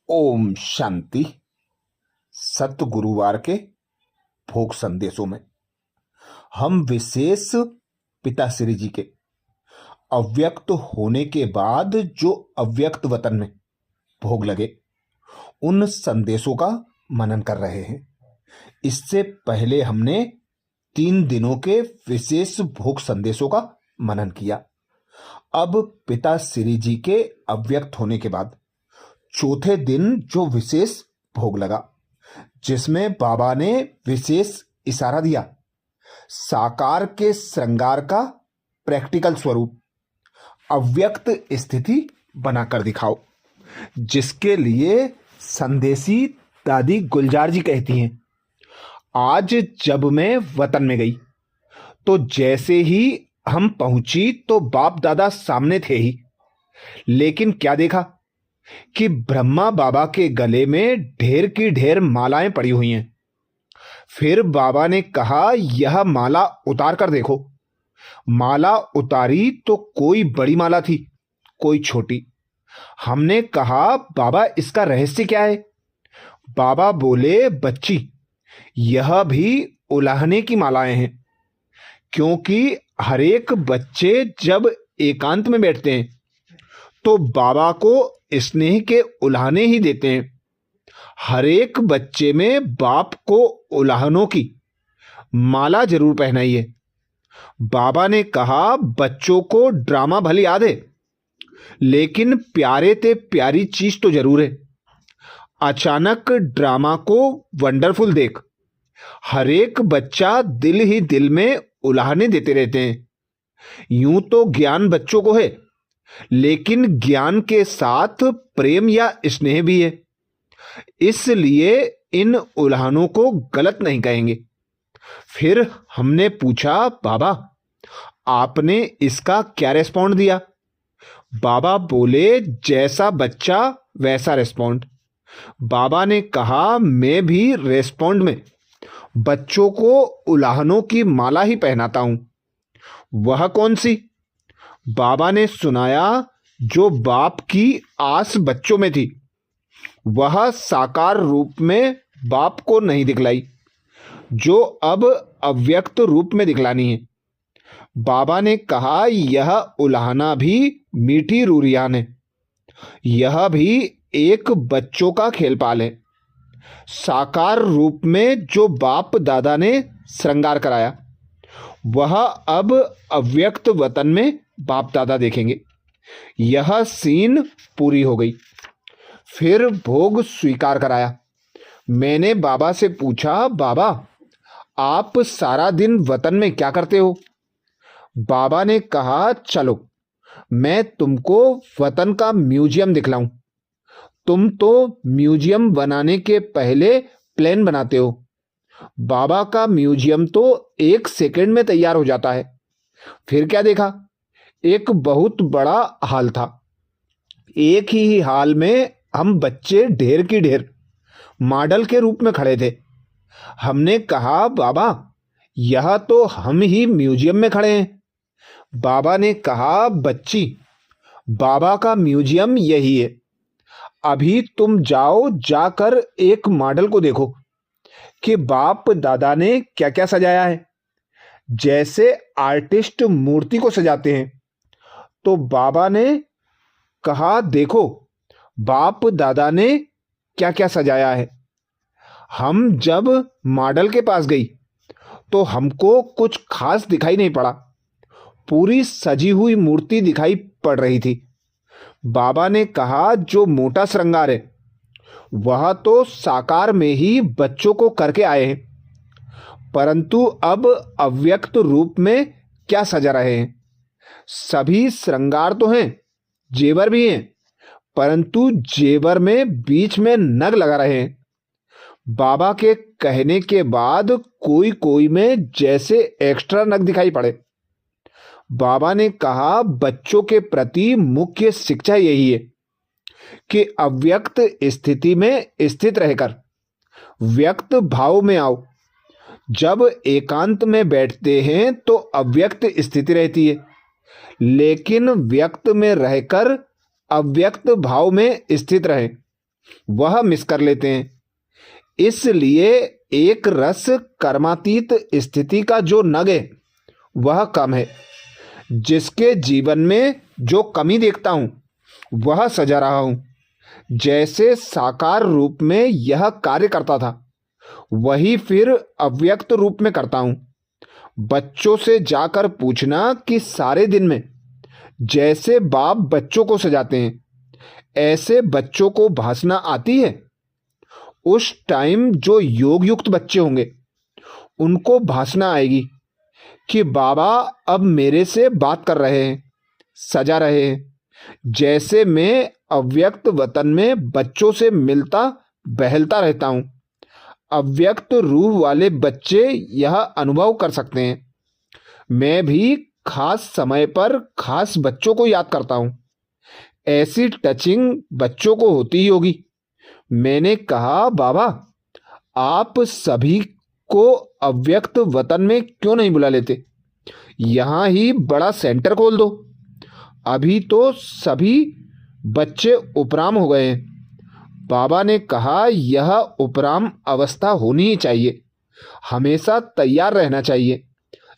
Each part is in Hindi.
ओम शांति। सत गुरुवार के भोग संदेशों में हम विशेष पिता श्री जी के अव्यक्त होने के बाद जो अव्यक्त वतन में भोग लगे उन संदेशों का मनन कर रहे हैं। इससे पहले हमने 3 दिनों के विशेष भोग संदेशों का मनन किया। अब पिता श्री जी के अव्यक्त होने के बाद चौथे दिन जो विशेष भोग लगा, जिसमें बाबा ने विशेष इशारा दिया, साकार के श्रृंगार का प्रैक्टिकल स्वरूप अव्यक्त स्थिति बनाकर दिखाओ, जिसके लिए संदेशी दादी गुलजार जी कहती हैं, आज जब मैं वतन में गई तो जैसे ही हम पहुंची तो बाप दादा सामने थे ही, लेकिन क्या देखा कि ब्रह्मा बाबा के गले में ढेर की ढेर मालाएं पड़ी हुई हैं। फिर बाबा ने कहा, यह माला उतार कर देखो। माला उतारी तो कोई बड़ी माला थी, कोई छोटी। हमने कहा, बाबा इसका रहस्य क्या है? बाबा बोले, बच्ची, यह भी उलाहने की मालाएं हैं, क्योंकि हर एक बच्चे जब एकांत में बैठते हैं तो बाबा को स्नेह के उलाहने ही देते हैं। हर एक बच्चे में बाप को उलाहनों की माला जरूर पहनाइए। बाबा ने कहा, बच्चों को ड्रामा भले याद है, लेकिन प्यारे ते प्यारी चीज तो जरूर है। अचानक ड्रामा को वंडरफुल देख हर एक बच्चा दिल ही दिल में उलाहने देते रहते हैं। यूं तो ज्ञान बच्चों को है, लेकिन ज्ञान के साथ प्रेम या स्नेह भी है, इसलिए इन उल्हानों को गलत नहीं कहेंगे। फिर हमने पूछा, बाबा आपने इसका क्या रेस्पॉन्ड दिया? बाबा बोले, जैसा बच्चा वैसा रेस्पॉन्ड। बाबा ने कहा, मैं भी रेस्पॉन्ड में बच्चों को उल्हानों की माला ही पहनाता हूं। वह कौन सी? बाबा ने सुनाया, जो बाप की आस बच्चों में थी वह साकार रूप में बाप को नहीं दिखलाई, जो अब अव्यक्त रूप में दिखलानी है। बाबा ने कहा, यह उल्हाना भी मीठी रूरियान है, यह भी एक बच्चों का खेलपाल है। साकार रूप में जो बाप दादा ने श्रृंगार कराया वह अब अव्यक्त वतन में बाप दादा देखेंगे। यह सीन पूरी हो गई। फिर भोग स्वीकार कराया। मैंने बाबा से पूछा, बाबा आप सारा दिन वतन में क्या करते हो? बाबा ने कहा, चलो मैं तुमको वतन का म्यूजियम दिखलाऊं। तुम तो म्यूजियम बनाने के पहले प्लान बनाते हो। बाबा का म्यूजियम तो 1 सेकंड में तैयार हो जाता है। फिर क्या देखा? एक बहुत बड़ा हाल था। एक ही हाल में हम बच्चे ढेर की ढेर मॉडल के रूप में खड़े थे। हमने कहा, बाबा यह तो हम ही म्यूजियम में खड़े हैं। बाबा ने कहा, बच्ची बाबा का म्यूजियम यही है। अभी तुम जाओ, जाकर एक मॉडल को देखो कि बाप दादा ने क्या क्या सजाया है। जैसे आर्टिस्ट मूर्ति को सजाते हैं। तो बाबा ने कहा, देखो बाप दादा ने क्या क्या सजाया है। हम जब मॉडल के पास गई तो हमको कुछ खास दिखाई नहीं पड़ा। पूरी सजी हुई मूर्ति दिखाई पड़ रही थी। बाबा ने कहा, जो मोटा श्रृंगार है वह तो साकार में ही बच्चों को करके आए हैं, परंतु अब अव्यक्त रूप में क्या सजा रहे हैं? सभी श्रृंगार तो हैं, जेवर भी हैं, परंतु जेवर में बीच में नग लगा रहे हैं। बाबा के कहने के बाद कोई कोई में जैसे एक्स्ट्रा नग दिखाई पड़े। बाबा ने कहा, बच्चों के प्रति मुख्य शिक्षा यही है कि अव्यक्त स्थिति में स्थित रहकर व्यक्त भाव में आओ। जब एकांत में बैठते हैं तो अव्यक्त स्थिति रहती है, लेकिन व्यक्त में रहकर अव्यक्त भाव में स्थित रहें। वह मिस कर लेते हैं। इसलिए एक रस कर्मातीत स्थिति का जो नग है वह कम है। जिसके जीवन में जो कमी देखता हूं वह सजा रहा हूं। जैसे साकार रूप में यह कार्य करता था वही फिर अव्यक्त रूप में करता हूं। बच्चों से जाकर पूछना कि सारे दिन में जैसे बाप बच्चों को सजाते हैं ऐसे बच्चों को भासना आती है। उस टाइम जो योग युक्त बच्चे होंगे उनको भासना आएगी कि बाबा अब मेरे से बात कर रहे हैं, सजा रहे हैं। जैसे मैं अव्यक्त वतन में बच्चों से मिलता बहलता रहता हूं, अव्यक्त रूह वाले बच्चे यह अनुभव कर सकते हैं। मैं भी खास समय पर खास बच्चों को याद करता हूं। ऐसी टचिंग बच्चों को होती ही होगी। मैंने कहा बाबा आप सभी को अव्यक्त वतन में क्यों नहीं बुला लेते, यहां ही बड़ा सेंटर खोल दो। अभी तो सभी बच्चे उपराम हो गए हैं। बाबा ने कहा यह उपराम अवस्था होनी ही चाहिए, हमेशा तैयार रहना चाहिए।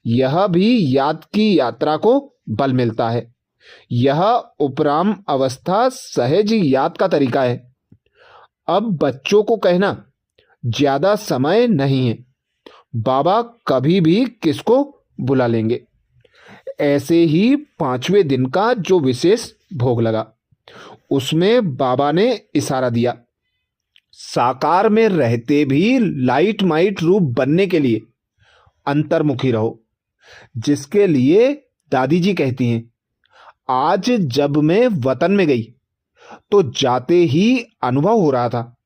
यह भी याद की यात्रा को बल मिलता है। यह उपराम अवस्था सहज याद का तरीका है। अब बच्चों को कहना ज्यादा समय नहीं है, बाबा कभी भी किसको बुला लेंगे। ऐसे ही 5वें दिन का जो विशेष भोग लगा उसमें बाबा ने इशारा दिया, साकार में रहते भी लाइट माइट रूप बनने के लिए अंतर्मुखी रहो। जिसके लिए दादी जी कहती हैं, आज जब मैं वतन में गई तो जाते ही अनुभव हो रहा था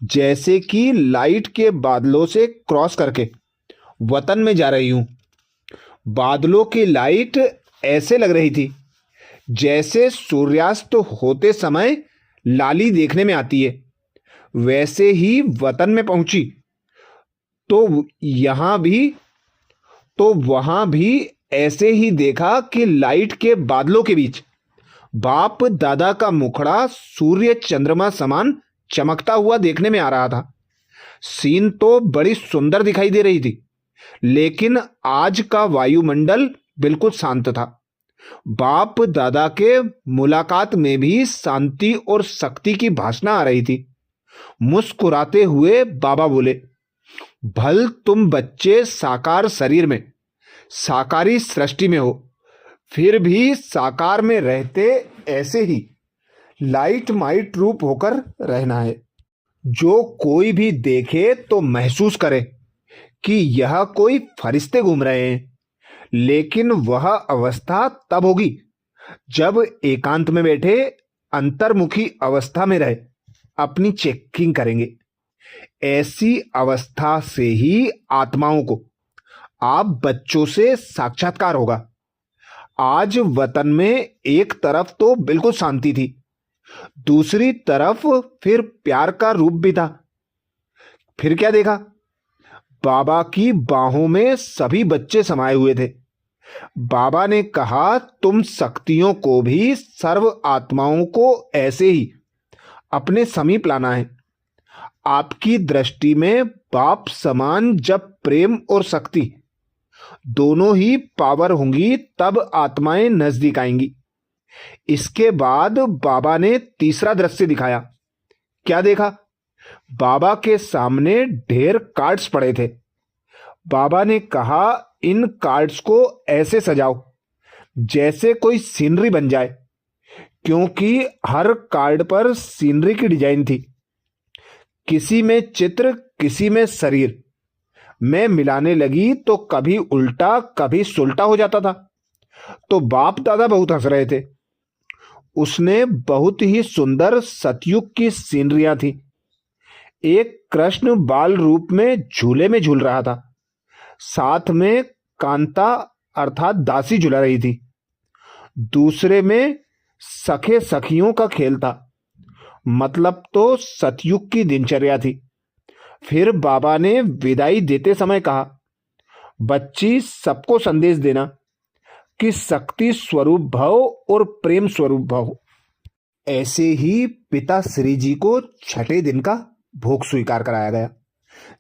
जैसे कि लाइट के बादलों से क्रॉस करके वतन में जा रही हूं। बादलों की लाइट ऐसे लग रही थी जैसे सूर्यास्त होते समय लाली देखने में आती है। वैसे ही वतन में पहुंची तो वहां भी ऐसे ही देखा कि लाइट के बादलों के बीच बाप दादा का मुखड़ा सूर्य चंद्रमा समान चमकता हुआ देखने में आ रहा था। सीन तो बड़ी सुंदर दिखाई दे रही थी, लेकिन आज का वायुमंडल बिल्कुल शांत था। बाप दादा के मुलाकात में भी शांति और शक्ति की भाषा आ रही थी। मुस्कुराते हुए बाबा बोले, भल तुम बच्चे साकार शरीर में साकारी सृष्टि में हो, फिर भी साकार में रहते ऐसे ही लाइट माइट रूप होकर रहना है। जो कोई भी देखे तो महसूस करे कि यह कोई फरिश्ते घूम रहे हैं। लेकिन वह अवस्था तब होगी जब एकांत में बैठे अंतर्मुखी अवस्था में रहे अपनी चेकिंग करेंगे। ऐसी अवस्था से ही आत्माओं को आप बच्चों से साक्षात्कार होगा। आज वतन में एक तरफ तो बिल्कुल शांति थी, दूसरी तरफ फिर प्यार का रूप भी था। फिर क्या देखा, बाबा की बाहों में सभी बच्चे समाये हुए थे। बाबा ने कहा तुम शक्तियों को भी सर्व आत्माओं को ऐसे ही अपने समीप लाना है। आपकी दृष्टि में बाप समान जब प्रेम और शक्ति दोनों ही पावर होंगी तब आत्माएं नजदीक आएंगी। इसके बाद बाबा ने तीसरा दृश्य दिखाया। क्या देखा, बाबा के सामने ढेर कार्ड्स पड़े थे। बाबा ने कहा इन कार्ड्स को ऐसे सजाओ जैसे कोई सीनरी बन जाए, क्योंकि हर कार्ड पर सीनरी की डिजाइन थी। किसी में चित्र, किसी में शरीर। मैं मिलाने लगी तो कभी उल्टा कभी सुलटा हो जाता था। तो बाप दादा बहुत हंस रहे थे। उसने बहुत ही सुंदर सतयुग की सीनरियां थी। एक कृष्ण बाल रूप में झूले में झूल रहा था, साथ में कांता अर्थात दासी झूला रही थी। दूसरे में सखे सखियों का खेल था, मतलब तो सतयुग की दिनचर्या थी। फिर बाबा ने विदाई देते समय कहा, बच्ची सबको संदेश देना कि शक्ति स्वरूप भव और प्रेम स्वरूप भव। ऐसे ही पिता श्री जी को छठे दिन का भोग स्वीकार कराया गया,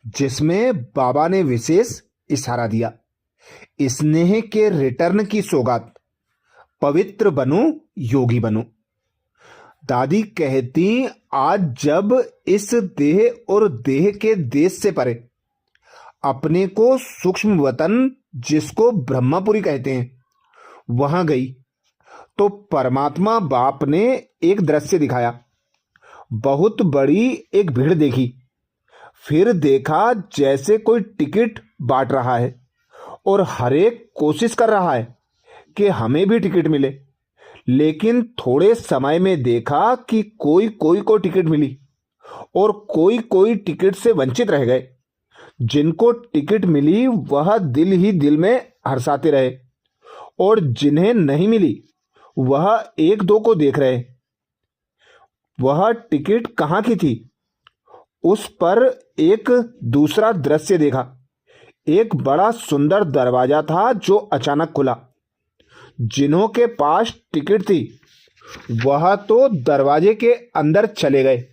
जिसमें बाबा ने विशेष इशारा दिया, स्नेह के रिटर्न की सौगात, पवित्र बनो, योगी बनो। दादी कहती, आज जब इस देह और देह के देश से परे अपने को सूक्ष्म वतन, जिसको ब्रह्मापुरी कहते हैं, वहां गई तो परमात्मा बाप ने एक दृश्य दिखाया। बहुत बड़ी एक भीड़ देखी। फिर देखा जैसे कोई टिकट बांट रहा है और हर एक कोशिश कर रहा है कि हमें भी टिकट मिले। लेकिन थोड़े समय में देखा कि कोई कोई को टिकट मिली और कोई कोई टिकट से वंचित रह गए। जिनको टिकट मिली वह दिल ही दिल में हर्षाते रहे और जिन्हें नहीं मिली वह एक दो को देख रहे। वह टिकट कहाँ की थी, उस पर एक दूसरा दृश्य देखा। एक बड़ा सुंदर दरवाजा था जो अचानक खुला। जिन्हों के पास टिकट थी वह तो दरवाजे के अंदर चले गए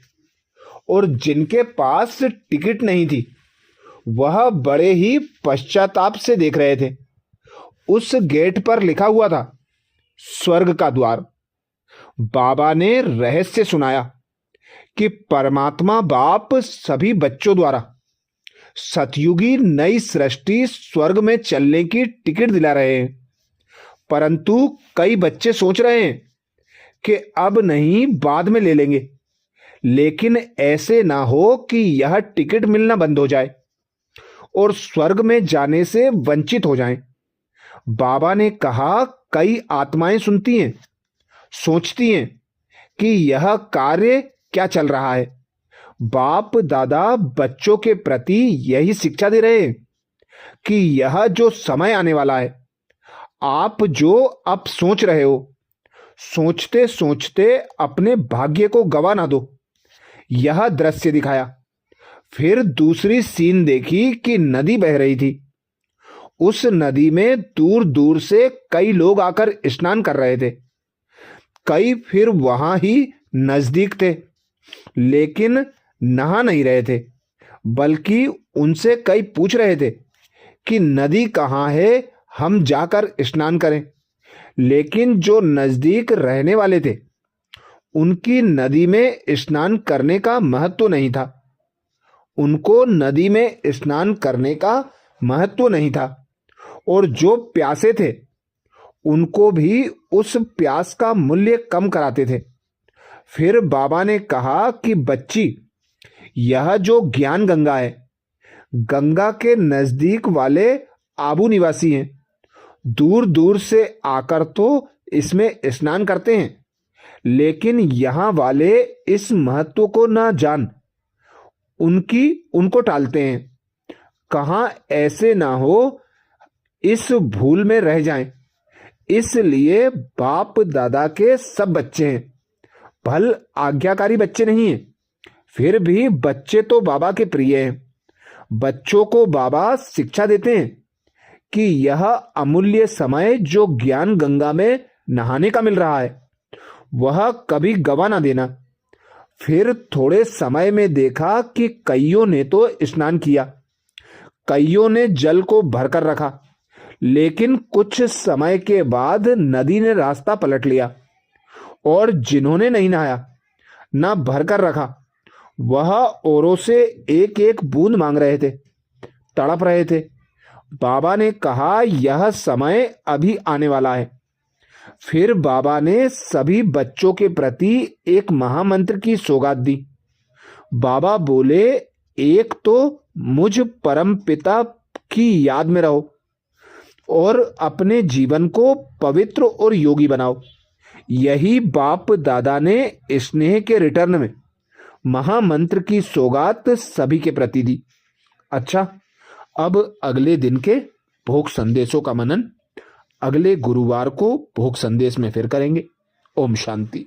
और जिनके पास टिकट नहीं थी वह बड़े ही पश्चाताप से देख रहे थे। उस गेट पर लिखा हुआ था, स्वर्ग का द्वार। बाबा ने रहस्य सुनाया कि परमात्मा बाप सभी बच्चों द्वारा सतयुगी नई सृष्टि स्वर्ग में चलने की टिकट दिला रहे हैं। परंतु कई बच्चे सोच रहे हैं कि अब नहीं, बाद में ले लेंगे। लेकिन ऐसे ना हो कि यह टिकट मिलना बंद हो जाए और स्वर्ग में जाने से वंचित हो जाएं। बाबा ने कहा, कई आत्माएं सुनती हैं, सोचती हैं कि यह कार्य क्या चल रहा है। बाप दादा बच्चों के प्रति यही शिक्षा दे रहे हैं कि यह जो समय आने वाला है, आप जो अब सोच रहे हो, सोचते सोचते अपने भाग्य को गवा ना दो। यह दृश्य दिखाया। फिर दूसरी सीन देखी कि नदी बह रही थी। उस नदी में दूर दूर से कई लोग आकर स्नान कर रहे थे। कई फिर वहां ही नजदीक थे, लेकिन नहा नहीं रहे थे, बल्कि उनसे कई पूछ रहे थे कि नदी कहाँ है, हम जाकर स्नान करें। लेकिन जो नजदीक रहने वाले थे उनकी नदी में स्नान करने का महत्व नहीं था। उनको नदी में स्नान करने का महत्व नहीं था और जो प्यासे थे उनको भी उस प्यास का मूल्य कम कराते थे। फिर बाबा ने कहा कि बच्ची, यह जो ज्ञान गंगा है, गंगा के नजदीक वाले आबू निवासी हैं। दूर दूर से आकर तो इसमें स्नान करते हैं, लेकिन यहाँ वाले इस महत्व को ना जान उनको टालते हैं। कहाँ ऐसे ना हो इस भूल में रह जाएं। इसलिए बाप दादा के सब बच्चे हैं, भल आज्ञाकारी बच्चे नहीं हैं, फिर भी बच्चे तो बाबा के प्रिय हैं। बच्चों को बाबा शिक्षा देते हैं कि यह अमूल्य समय जो ज्ञान गंगा में नहाने का मिल रहा है वह कभी गवा ना देना। फिर थोड़े समय में देखा कि कईयों ने तो स्नान किया, कईयों ने जल को भरकर रखा, लेकिन कुछ समय के बाद नदी ने रास्ता पलट लिया और जिन्होंने नहीं नहाया, ना भरकर रखा, वह औरों से एक एक बूंद मांग रहे थे, तड़प रहे थे। बाबा ने कहा, यह समय अभी आने वाला है। फिर बाबा ने सभी बच्चों के प्रति एक महामंत्र की सौगात दी। बाबा बोले, एक तो मुझ परम पिता की याद में रहो और अपने जीवन को पवित्र और योगी बनाओ। यही बाप दादा ने स्नेह के रिटर्न में महामंत्र की सौगात सभी के प्रति दी। अच्छा, अब अगले दिन के भोग संदेशों का मनन अगले गुरुवार को भोग संदेश में फिर करेंगे। ओम शांति।